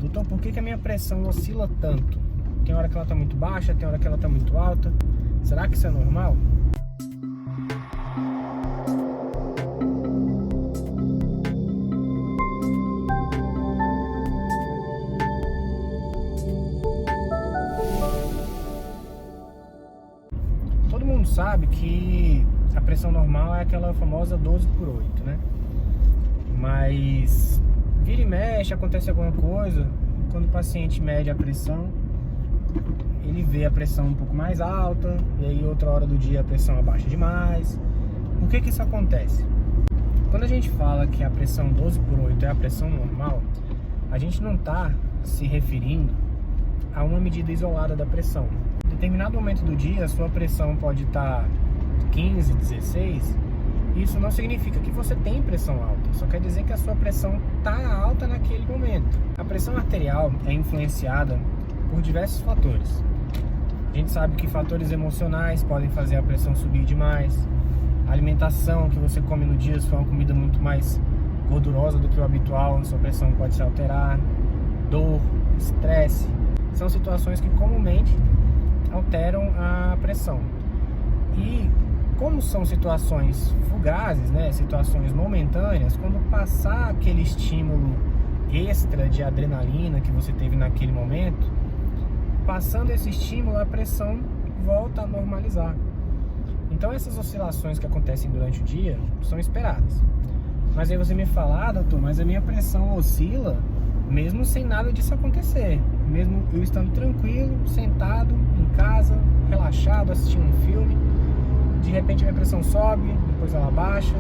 Doutor, por que a minha pressão oscila tanto? Tem hora que ela está muito baixa, tem hora que ela está muito alta. Será que isso é normal? Todo mundo sabe que a pressão normal é aquela famosa 12/8, né? Mas vira e mexe, acontece alguma coisa, quando o paciente mede a pressão, ele vê a pressão um pouco mais alta, e aí outra hora do dia a pressão abaixa demais. Por que isso acontece? Quando a gente fala que a pressão 12/8 é a pressão normal, a gente não está se referindo a uma medida isolada da pressão. Em determinado momento do dia, a sua pressão pode estar 15, 16. Isso não significa que você tem pressão alta, só quer dizer que a sua pressão está alta naquele momento. A pressão arterial é influenciada por diversos fatores. A gente sabe que fatores emocionais podem fazer a pressão subir demais. A alimentação que você come no dia, se for uma comida muito mais gordurosa do que o habitual, a sua pressão pode se alterar. Dor, estresse, são situações que comumente alteram a pressão. E como são situações fugazes, né, situações momentâneas, quando passar aquele estímulo extra de adrenalina que você teve naquele momento, passando esse estímulo, a pressão volta a normalizar. Então essas oscilações que acontecem durante o dia são esperadas. Mas aí você me fala, doutor, mas a minha pressão oscila mesmo sem nada disso acontecer, mesmo eu estando tranquilo, sentado em casa, relaxado, assistindo um filme. De repente a minha pressão sobe, depois ela baixa,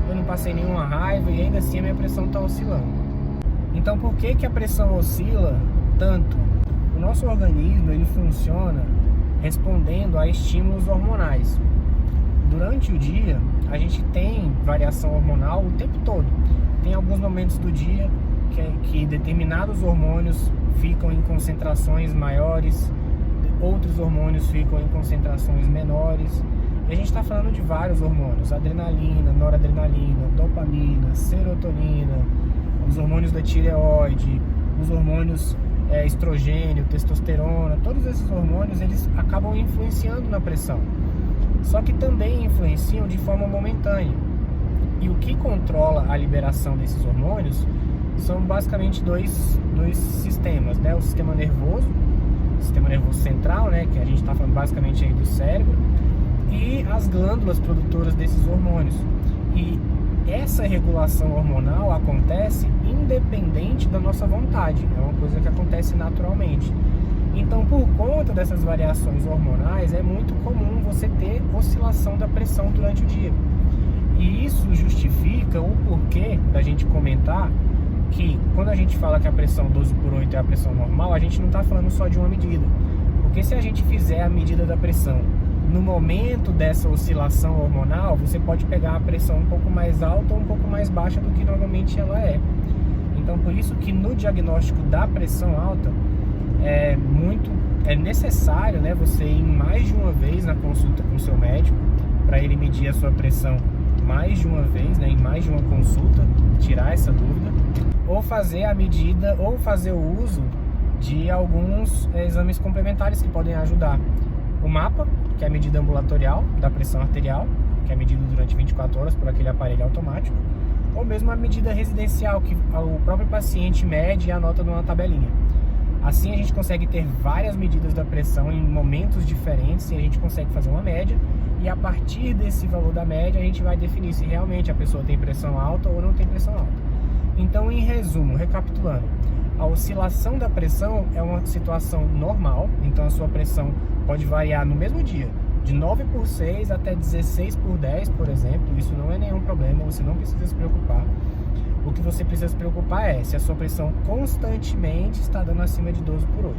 eu não passei nenhuma raiva e ainda assim a minha pressão está oscilando. Então por que a pressão oscila tanto? O nosso organismo ele funciona respondendo a estímulos hormonais. Durante o dia a gente tem variação hormonal o tempo todo. Tem alguns momentos do dia que determinados hormônios ficam em concentrações maiores, outros hormônios ficam em concentrações menores. E a gente está falando de vários hormônios: adrenalina, noradrenalina, dopamina, serotonina, os hormônios da tireoide, os hormônios estrogênio, testosterona. Todos esses hormônios eles acabam influenciando na pressão, só que também influenciam de forma momentânea. E o que controla a liberação desses hormônios são basicamente dois sistemas, né? O sistema nervoso central, né? Que a gente está falando basicamente aí do cérebro, e as glândulas produtoras desses hormônios. E essa regulação hormonal acontece independente da nossa vontade, é uma coisa que acontece naturalmente. Então, por conta dessas variações hormonais, é muito comum você ter oscilação da pressão durante o dia. E isso justifica o porquê da gente comentar que quando a gente fala que a pressão 12/8 é a pressão normal, a gente não está falando só de uma medida. Porque se a gente fizer a medida da pressão no momento dessa oscilação hormonal, você pode pegar a pressão um pouco mais alta ou um pouco mais baixa do que normalmente ela é. Então, por isso que no diagnóstico da pressão alta é necessário, né, você ir mais de uma vez na consulta com o seu médico para ele medir a sua pressão mais de uma vez, né, em mais de uma consulta, tirar essa dúvida, ou fazer a medida, ou fazer o uso de alguns exames complementares que podem ajudar. O mapa, que é a medida ambulatorial da pressão arterial, que é medida durante 24 horas por aquele aparelho automático, ou mesmo a medida residencial, que o próprio paciente mede e anota numa tabelinha. Assim a gente consegue ter várias medidas da pressão em momentos diferentes e a gente consegue fazer uma média, e a partir desse valor da média a gente vai definir se realmente a pessoa tem pressão alta ou não tem pressão alta. Então, em resumo, recapitulando, a oscilação da pressão é uma situação normal. Então a sua pressão pode variar no mesmo dia, de 9/6 até 16/10, por exemplo. Isso não é nenhum problema, você não precisa se preocupar. O que você precisa se preocupar é se a sua pressão constantemente está dando acima de 12/8.